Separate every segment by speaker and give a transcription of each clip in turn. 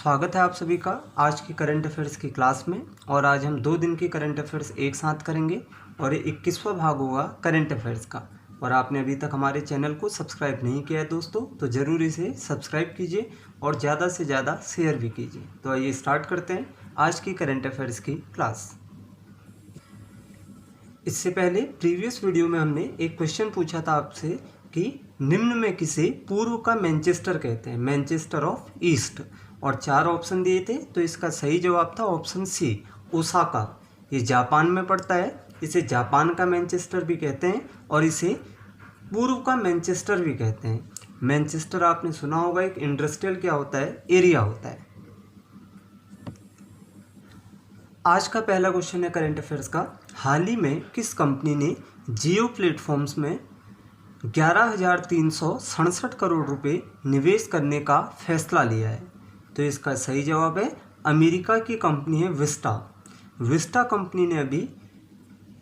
Speaker 1: स्वागत है आप सभी का आज की करंट अफेयर्स की क्लास में। और आज हम 2 दिन की करंट अफेयर्स एक साथ करेंगे और ये 21वां भाग होगा करंट अफेयर्स का। और आपने अभी तक हमारे चैनल को सब्सक्राइब नहीं किया है दोस्तों, तो ज़रूर इसे सब्सक्राइब कीजिए और ज़्यादा से ज़्यादा शेयर भी कीजिए। तो आइए स्टार्ट करते हैं आज की करंट अफेयर्स की क्लास। इससे पहले प्रीवियस वीडियो में हमने एक क्वेश्चन पूछा था आपसे कि निम्न में किसे पूर्व का मैनचेस्टर कहते हैं, मैनचेस्टर ऑफ ईस्ट, और 4 ऑप्शन दिए थे। तो इसका सही जवाब था ऑप्शन सी, ओसाका। ये जापान में पड़ता है, इसे जापान का मैनचेस्टर भी कहते हैं और इसे पूर्व का मैनचेस्टर भी कहते हैं। मैनचेस्टर आपने सुना होगा, एक इंडस्ट्रियल क्या होता है, एरिया होता है। आज का पहला क्वेश्चन है करंट अफेयर्स का, हाल ही में किस कंपनी ने जियो प्लेटफॉर्म्स में 11,367 करोड़ रुपए निवेश करने का फैसला लिया है? तो इसका सही जवाब है अमेरिका की कंपनी है विस्टा। विस्टा कंपनी ने अभी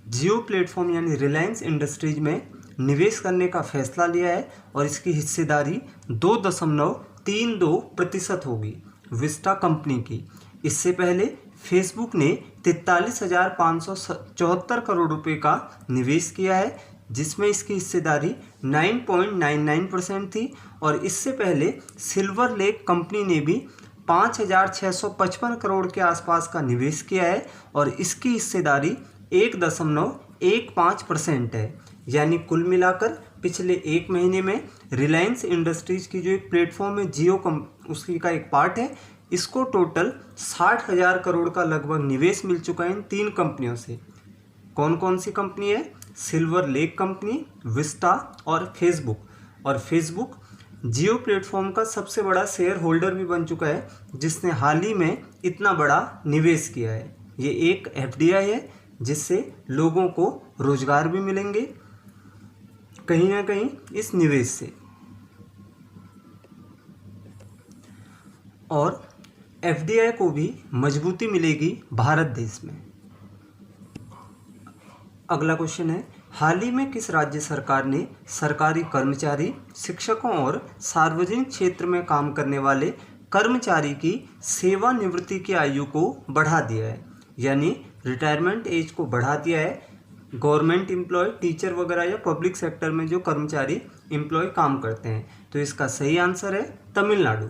Speaker 1: जियो प्लेटफॉर्म यानी रिलायंस इंडस्ट्रीज में निवेश करने का फैसला लिया है और इसकी हिस्सेदारी 2.32% होगी विस्टा कंपनी की। इससे पहले फेसबुक ने 43,574 करोड़ रुपए का निवेश किया है, जिसमें इसकी हिस्सेदारी 9.99% थी। और इससे पहले सिल्वर लेक कंपनी ने भी 5,655 करोड़ के आसपास का निवेश किया है और इसकी हिस्सेदारी 1.15% है। यानी कुल मिलाकर पिछले एक महीने में रिलायंस इंडस्ट्रीज की जो एक प्लेटफॉर्म है जियो उसकी का एक पार्ट है, इसको टोटल 60,000 करोड़ का लगभग निवेश मिल चुका है इन 3 कंपनियों से। कौन कौन सी कंपनी है? सिल्वर लेक कंपनी, विस्टा और फेसबुक। और फेसबुक जियो प्लेटफॉर्म का सबसे बड़ा शेयर होल्डर भी बन चुका है, जिसने हाल ही में इतना बड़ा निवेश किया है। ये एक एफडीआई है जिससे लोगों को रोजगार भी मिलेंगे कहीं ना कहीं इस निवेश से, और एफडीआई को भी मजबूती मिलेगी भारत देश में। अगला क्वेश्चन है, हाल ही में किस राज्य सरकार ने सरकारी कर्मचारी, शिक्षकों और सार्वजनिक क्षेत्र में काम करने वाले कर्मचारी की सेवानिवृत्ति की आयु को बढ़ा दिया है? यानी रिटायरमेंट एज को बढ़ा दिया है। गवर्नमेंट एम्प्लॉय, टीचर वगैरह या पब्लिक सेक्टर में जो कर्मचारी एम्प्लॉय काम करते हैं। तो इसका सही आंसर है तमिलनाडु।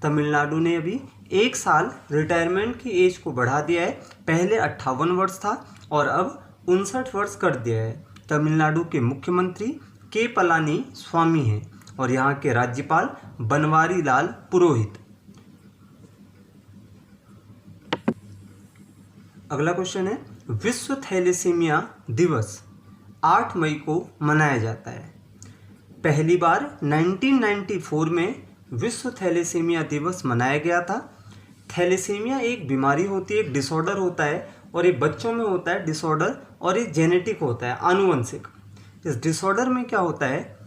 Speaker 1: तमिलनाडु ने अभी 1 साल रिटायरमेंट की एज को बढ़ा दिया है। पहले 58 वर्ष था और अब 59 वर्ष कर दिया है। तमिलनाडु के मुख्यमंत्री के पलानी स्वामी हैं और यहाँ के राज्यपाल बनवारी लाल पुरोहित। अगला क्वेश्चन है, विश्व थैलेसीमिया दिवस 8 मई को मनाया जाता है। पहली बार 1994 में विश्व थैलेसीमिया दिवस मनाया गया था। थैलेसीमिया एक बीमारी होती है, एक डिसऑर्डर होता है और ये बच्चों में होता है डिसऑर्डर, और ये जेनेटिक होता है, आनुवंशिक। इस डिसऑर्डर में क्या होता है,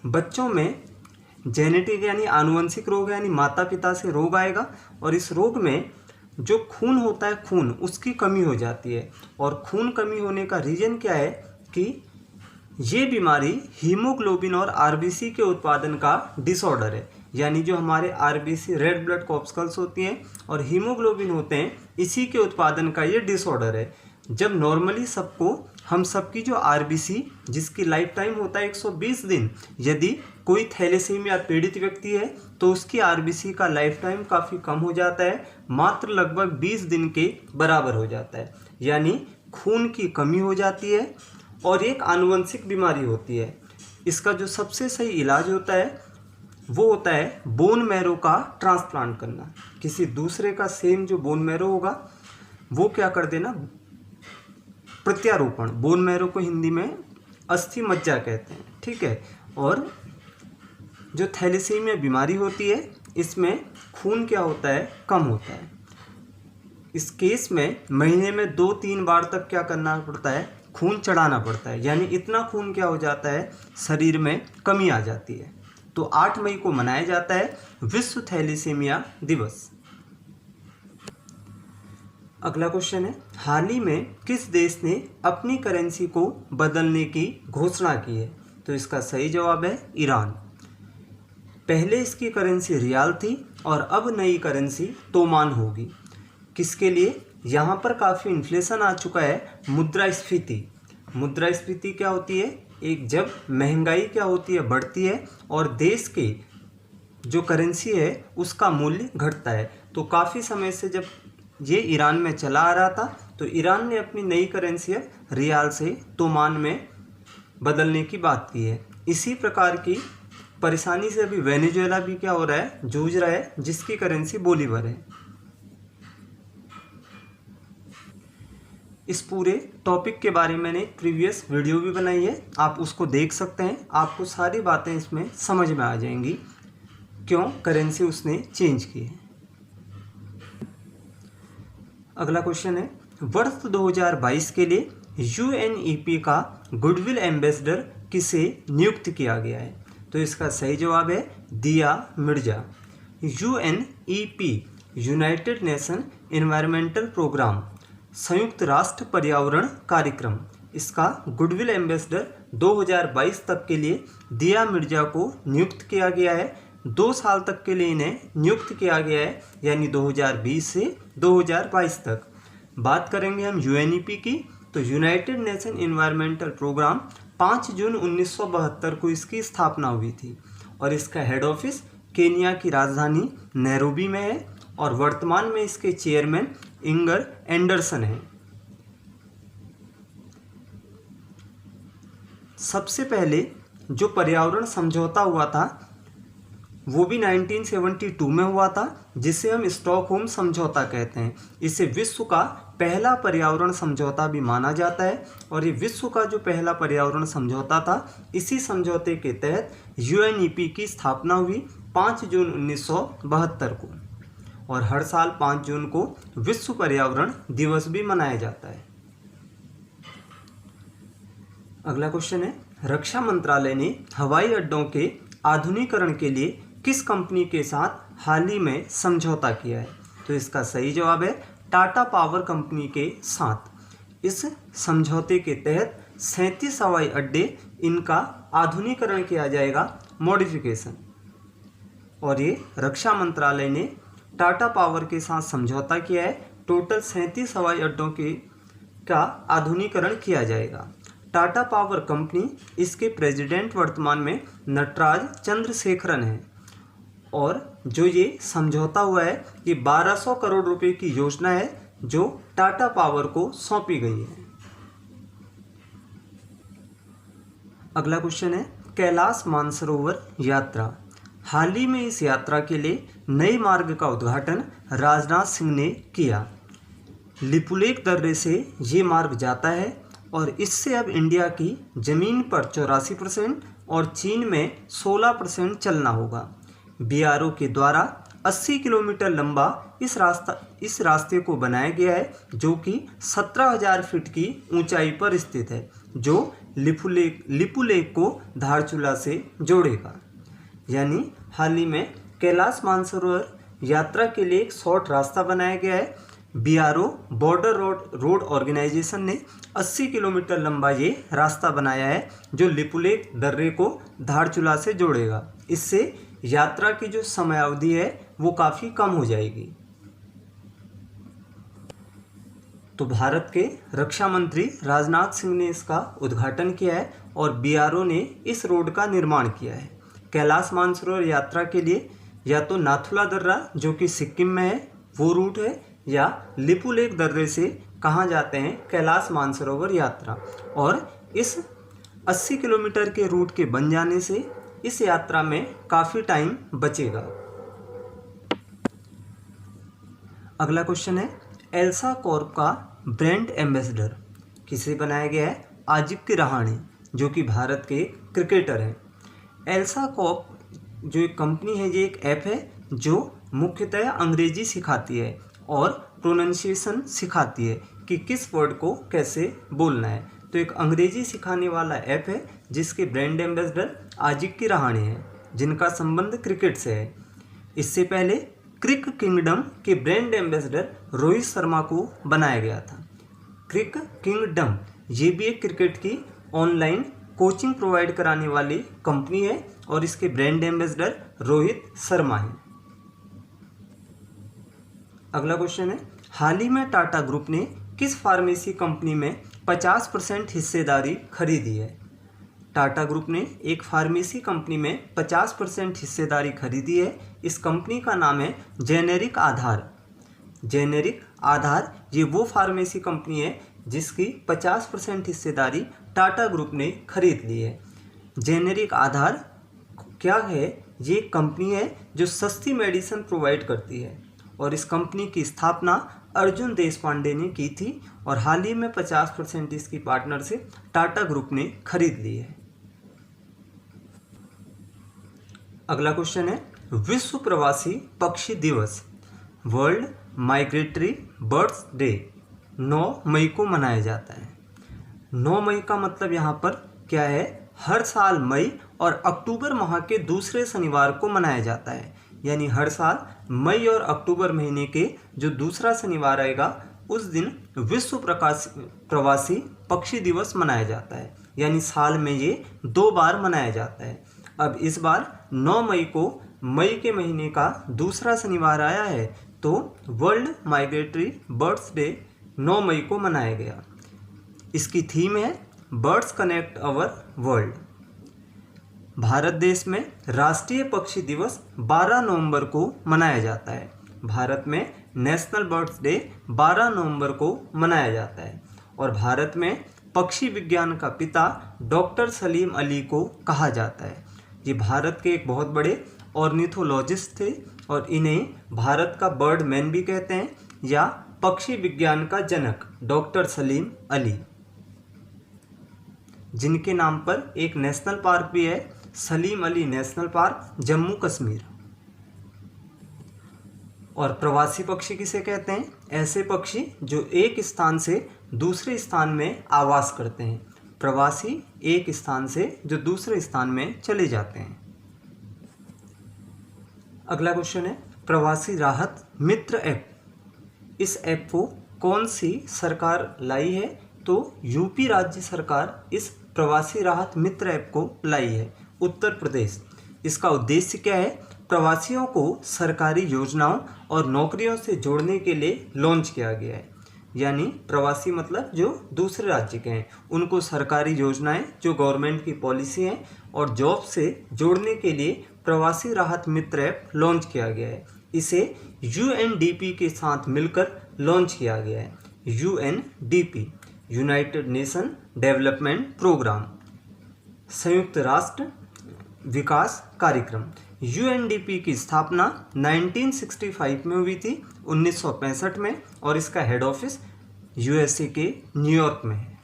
Speaker 1: बच्चों में जेनेटिक यानी आनुवंशिक रोग है, यानी माता पिता से रोग आएगा और इस रोग में जो खून होता है, खून उसकी कमी हो जाती है। और खून कमी होने का रीज़न क्या है कि ये बीमारी हीमोग्लोबिन और आरबीसी के उत्पादन का डिसऑर्डर है। यानी जो हमारे आरबीसी रेड ब्लड कॉर्पस्कल्स होती हैं और हीमोग्लोबिन होते हैं, इसी के उत्पादन का ये डिसऑर्डर है। जब नॉर्मली हम सबकी जो आरबीसी, जिसकी लाइफ टाइम होता है 120 दिन, यदि कोई थैलेसीमिया पीड़ित व्यक्ति है तो उसकी आरबीसी का लाइफ टाइम काफ़ी कम हो जाता है, मात्र लगभग 20 दिन के बराबर हो जाता है। यानी खून की कमी हो जाती है और एक आनुवंशिक बीमारी होती है। इसका जो सबसे सही इलाज होता है वो होता है बोन मैरो का ट्रांसप्लांट करना। किसी दूसरे का सेम जो बोन मैरो होगा वो क्या कर देना, प्रत्यारोपण। बोन मैरो को हिंदी में अस्थि मज्जा कहते हैं, ठीक है। और जो थैलेसीमिया बीमारी होती है इसमें खून क्या होता है, कम होता है। इस केस में महीने में 2-3 बार तक क्या करना पड़ता है, खून चढ़ाना पड़ता है। यानी इतना खून क्या हो जाता है, शरीर में कमी आ जाती है। तो 8 मई को मनाया जाता है विश्व थैलेसीमिया दिवस। अगला क्वेश्चन है, हाल ही में किस देश ने अपनी करेंसी को बदलने की घोषणा की है? तो इसका सही जवाब है ईरान। पहले इसकी करेंसी रियाल थी और अब नई करेंसी तोमान होगी। किसके लिए? यहाँ पर काफ़ी इन्फ्लेशन आ चुका है, मुद्रास्फीति। मुद्रास्फीति क्या होती है? एक जब महंगाई क्या होती है, बढ़ती है और देश के जो करेंसी है उसका मूल्य घटता है। तो काफ़ी समय से जब ये ईरान में चला आ रहा था तो ईरान ने अपनी नई करेंसी रियाल से तोमान में बदलने की बात की है। इसी प्रकार की परेशानी से अभी वेनेजुएला भी क्या हो रहा है, जूझ रहा है, जिसकी करेंसी बोलीवर है। इस पूरे टॉपिक के बारे में मैंने एक प्रीवियस वीडियो भी बनाई है, आप उसको देख सकते हैं। आपको सारी बातें इसमें समझ में आ जाएंगी क्यों करेंसी उसने चेंज की है। अगला क्वेश्चन है, वर्ष 2022 के लिए यूएनईपी का गुडविल एम्बेसडर किसे नियुक्त किया गया है? तो इसका सही जवाब है दिया Mirza. UNEP United Nation Environmental Programme, संयुक्त राष्ट्र पर्यावरण कार्यक्रम, इसका गुडविल एम्बेसडर 2022 तक के लिए दिया मिर्जा को नियुक्त किया गया है। 2 साल तक के लिए इन्हें नियुक्त किया गया है, यानी 2020 से 2022 तक। बात करेंगे हम यूएनईपी की, तो यूनाइटेड नेशन एनवायरमेंटल प्रोग्राम 5 जून 1972 को इसकी स्थापना हुई थी और इसका हेड ऑफिस केनिया की राजधानी नैरोबी में है और वर्तमान में इसके चेयरमैन इंगर एंडरसन हैं। सबसे पहले जो पर्यावरण समझौता हुआ था वो भी 1972 में हुआ था, जिसे हम स्टॉकहोम समझौता कहते हैं। इसे विश्व का पहला पर्यावरण समझौता भी माना जाता है और ये विश्व का जो पहला पर्यावरण समझौता था, इसी समझौते के तहत यूएनईपी की स्थापना हुई 5 जून 1972 को और हर साल 5 जून को विश्व पर्यावरण दिवस भी मनाया जाता है। अगला क्वेश्चन है, रक्षा मंत्रालय ने हवाई अड्डों के आधुनिकीकरण के लिए किस कंपनी के साथ हाल ही में समझौता किया है? तो इसका सही जवाब है टाटा पावर कंपनी के साथ। इस समझौते के तहत 37 हवाई अड्डे, इनका आधुनिकीकरण किया जाएगा, मॉडिफिकेशन। और ये रक्षा मंत्रालय ने टाटा पावर के साथ समझौता किया है। टोटल 37 हवाई अड्डों का आधुनिकीकरण किया जाएगा। टाटा पावर कंपनी, इसके प्रेसिडेंट वर्तमान में नटराज चंद्रशेखरन हैं और जो ये समझौता हुआ है ये 1200 करोड़ रुपए की योजना है जो टाटा पावर को सौंपी गई है। अगला क्वेश्चन है, कैलाश मानसरोवर यात्रा, हाल ही में इस यात्रा के लिए नए मार्ग का उद्घाटन राजनाथ सिंह ने किया। लिपुलेख दर्रे से ये मार्ग जाता है और इससे अब इंडिया की ज़मीन पर 84% और चीन में 16% चलना होगा। बीआरओ के द्वारा 80 किलोमीटर लंबा इस रास्ते को बनाया गया है जो कि 17,000 फीट की ऊंचाई पर स्थित है, जो लिपुलेख को धारचूला से जोड़ेगा। यानी हाल ही में कैलाश मानसरोवर यात्रा के लिए एक शॉर्ट रास्ता बनाया गया है। बीआरओ बॉर्डर रोड ऑर्गेनाइजेशन ने 80 किलोमीटर लंबा ये रास्ता बनाया है जो लिपुलेख दर्रे को धारचूला से जोड़ेगा। इससे यात्रा की जो समयावधि है वो काफ़ी कम हो जाएगी। तो भारत के रक्षा मंत्री राजनाथ सिंह ने इसका उद्घाटन किया है और बीआरओ ने इस रोड का निर्माण किया है। कैलाश मानसरोवर यात्रा के लिए या तो नाथुला दर्रा जो कि सिक्किम में है वो रूट है, या लिपुलेख दर्रे से कहाँ जाते हैं कैलाश मानसरोवर यात्रा। और इस 80 किलोमीटर के रूट के बन जाने से इस यात्रा में काफ़ी टाइम बचेगा। अगला क्वेश्चन है, एल्सा कॉर्प का ब्रांड एम्बेसडर किसे बनाया गया है? आजिक्य रहाणे, जो कि भारत के क्रिकेटर हैं। एल्सा कॉर्प जो एक कंपनी है, ये एक ऐप है जो मुख्यतः अंग्रेजी सिखाती है और प्रोनाउंसिएशन सिखाती है कि किस वर्ड को कैसे बोलना है। तो एक अंग्रेजी सिखाने वाला ऐप है जिसके ब्रांड एम्बेसडर आजिक्य रहाणे हैं, जिनका संबंध क्रिकेट से है। इससे पहले क्रिक किंगडम के ब्रांड एम्बेसडर रोहित शर्मा को बनाया गया था। क्रिक किंगडम ये भी एक क्रिकेट की ऑनलाइन कोचिंग प्रोवाइड कराने वाली कंपनी है और इसके ब्रांड एम्बेसडर रोहित शर्मा हैं। अगला क्वेश्चन है, हाल ही में टाटा ग्रुप ने किस फार्मेसी कंपनी में 50% हिस्सेदारी खरीदी है? टाटा ग्रुप ने एक फार्मेसी कंपनी में 50% हिस्सेदारी खरीदी है। इस कंपनी का नाम है जेनेरिक आधार। जेनेरिक आधार ये वो फार्मेसी कंपनी है जिसकी 50% हिस्सेदारी टाटा ग्रुप ने खरीद ली है। जेनेरिक आधार क्या है? ये एक कंपनी है जो सस्ती मेडिसिन प्रोवाइड करती है और इस कंपनी की स्थापना अर्जुन देशपांडे ने की थी और हाल ही में 50% इसकी पार्टनर से टाटा ग्रुप ने खरीद ली है। अगला क्वेश्चन है, विश्व प्रवासी पक्षी दिवस वर्ल्ड माइग्रेटरी बर्ड्स डे 9 मई को मनाया जाता है। 9 मई का मतलब यहाँ पर क्या है? हर साल मई और अक्टूबर माह के दूसरे शनिवार को मनाया जाता है। यानी हर साल मई और अक्टूबर महीने के जो दूसरा शनिवार आएगा उस दिन विश्व प्रवासी पक्षी दिवस मनाया जाता है। यानी साल में ये 2 बार मनाया जाता है। अब इस बार 9 मई को मई के महीने का दूसरा शनिवार आया है तो वर्ल्ड माइग्रेटरी बर्ड्स डे 9 मई को मनाया गया। इसकी थीम है बर्ड्स कनेक्ट अवर वर्ल्ड। भारत देश में राष्ट्रीय पक्षी दिवस 12 नवंबर को मनाया जाता है। भारत में नेशनल बर्ड्स डे 12 नवंबर को मनाया जाता है और भारत में पक्षी विज्ञान का पिता डॉक्टर सलीम अली को कहा जाता है। ये भारत के एक बहुत बड़े ऑर्निथोलॉजिस्ट थे और इन्हें भारत का बर्ड मैन भी कहते हैं या पक्षी विज्ञान का जनक डॉक्टर सलीम अली, जिनके नाम पर एक नेशनल पार्क भी है, सलीम अली नेशनल पार्क, जम्मू कश्मीर। और प्रवासी पक्षी किसे कहते हैं? ऐसे पक्षी जो एक स्थान से दूसरे स्थान में आवास करते हैं। प्रवासी एक स्थान से जो दूसरे स्थान में चले जाते हैं। अगला क्वेश्चन है, प्रवासी राहत मित्र ऐप। इस ऐप को कौन सी सरकार लाई है? तो यूपी राज्य सरकार इस प्रवासी राहत मित्र ऐप को लाई है, उत्तर प्रदेश। इसका उद्देश्य क्या है? प्रवासियों को सरकारी योजनाओं और नौकरियों से जोड़ने के लिए लॉन्च किया गया है। यानी प्रवासी मतलब जो दूसरे राज्य के हैं उनको सरकारी योजनाएं जो गवर्नमेंट की पॉलिसी हैं और जॉब से जोड़ने के लिए प्रवासी राहत मित्र ऐप लॉन्च किया गया है। इसे यूएनडीपी के साथ मिलकर लॉन्च किया गया है। UNDP United Nation Development Programme, संयुक्त राष्ट्र विकास कार्यक्रम। यूएनडीपी की स्थापना 1965 में हुई थी, 1965 में, और इसका हेड ऑफिस यूएसए के न्यूयॉर्क में है।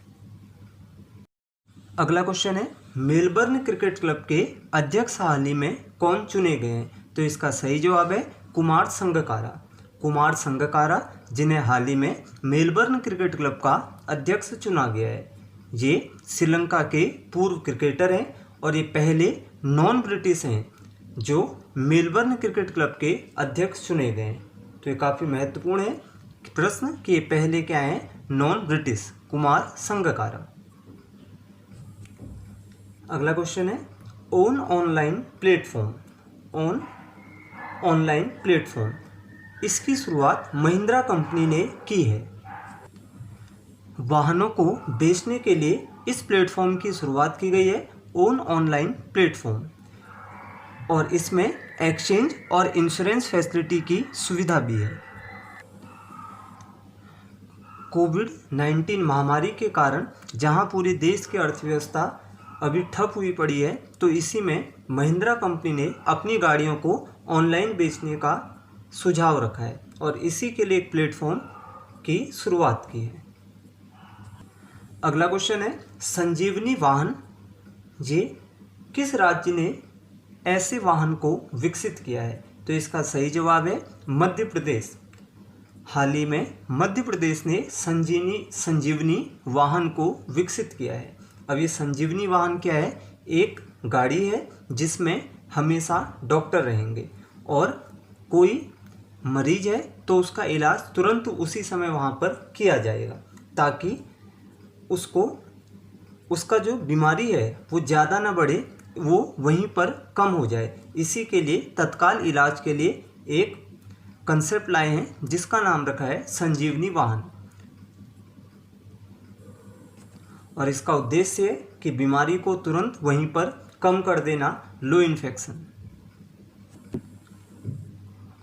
Speaker 1: अगला क्वेश्चन है, मेलबर्न क्रिकेट क्लब के अध्यक्ष हाल ही में कौन चुने गए हैं? तो इसका सही जवाब है कुमार संगकारा। कुमार संगकारा, जिन्हें हाल ही में मेलबर्न क्रिकेट क्लब का अध्यक्ष चुना गया है। ये श्रीलंका के पूर्व क्रिकेटर हैं और ये पहले नॉन ब्रिटिश हैं जो मेलबर्न क्रिकेट क्लब के अध्यक्ष चुने गए हैं। तो ये काफ़ी महत्वपूर्ण है प्रश्न कि ये पहले क्या हैं? Non British, Kumar Sangakkara. अगला क्वेश्चन है, own online platform. Own online platform, इसकी शुरुआत महिंद्रा कंपनी ने की है। वाहनों को बेचने के लिए इस प्लेटफॉर्म की शुरुआत की गई है, ओन ऑनलाइन प्लेटफॉर्म, और इसमें एक्सचेंज और इंश्योरेंस फैसिलिटी की सुविधा भी है। कोविड-19 महामारी के कारण जहां पूरे देश की अर्थव्यवस्था अभी ठप हुई पड़ी है, तो इसी में महिंद्रा कंपनी ने अपनी गाड़ियों को ऑनलाइन बेचने का सुझाव रखा है और इसी के लिए एक प्लेटफॉर्म की शुरुआत की है। अगला क्वेश्चन है, संजीवनी वाहन, ये किस राज्य ने ऐसे वाहन को विकसित किया है? तो इसका सही जवाब है मध्य प्रदेश। हाल ही में मध्य प्रदेश ने संजीवनी वाहन को विकसित किया है। अब ये संजीवनी वाहन क्या है? एक गाड़ी है जिसमें हमेशा डॉक्टर रहेंगे और कोई मरीज है तो उसका इलाज तुरंत उसी समय वहाँ पर किया जाएगा ताकि उसका जो बीमारी है वो ज़्यादा ना बढ़े, वो वहीं पर कम हो जाए। इसी के लिए तत्काल इलाज के लिए एक कंसेप्ट लाए हैं जिसका नाम रखा है संजीवनी वाहन। और इसका उद्देश्य है कि बीमारी को तुरंत वहीं पर कम कर देना, लो इन्फेक्शन।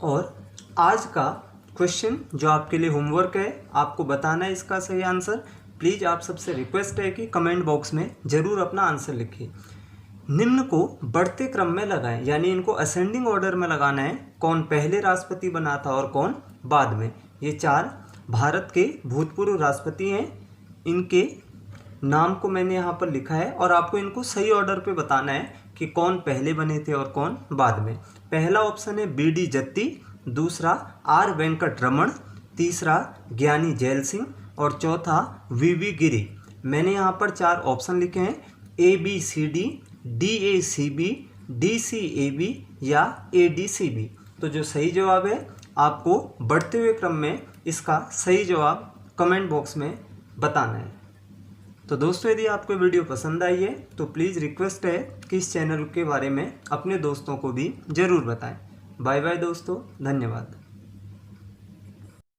Speaker 1: और आज का क्वेश्चन जो आपके लिए होमवर्क है, आपको बताना है इसका सही आंसर। प्लीज़ आप सबसे रिक्वेस्ट है कि कमेंट बॉक्स में ज़रूर अपना आंसर लिखिए। निम्न को बढ़ते क्रम में लगाएं, यानी इनको असेंडिंग ऑर्डर में लगाना है। कौन पहले राष्ट्रपति बना था और कौन बाद में। ये 4 भारत के भूतपूर्व राष्ट्रपति हैं। इनके नाम को मैंने यहाँ पर लिखा है और आपको इनको सही ऑर्डर पे बताना है कि कौन पहले बने थे और कौन बाद में। पहला ऑप्शन है BD जत्ती, दूसरा R वेंकट रमन, तीसरा ज्ञानी जैल सिंह और चौथा VV गिरी। मैंने यहाँ पर 4 ऑप्शन लिखे हैं, ABCD, DACB, DCAB या ADCB। तो जो सही जवाब है आपको बढ़ते हुए क्रम में इसका सही जवाब कमेंट बॉक्स में बताना है। तो दोस्तों, यदि आपको वीडियो पसंद आई है तो प्लीज़ रिक्वेस्ट है कि इस चैनल के बारे में अपने दोस्तों को भी ज़रूर बताएं। बाय बाय दोस्तों, धन्यवाद।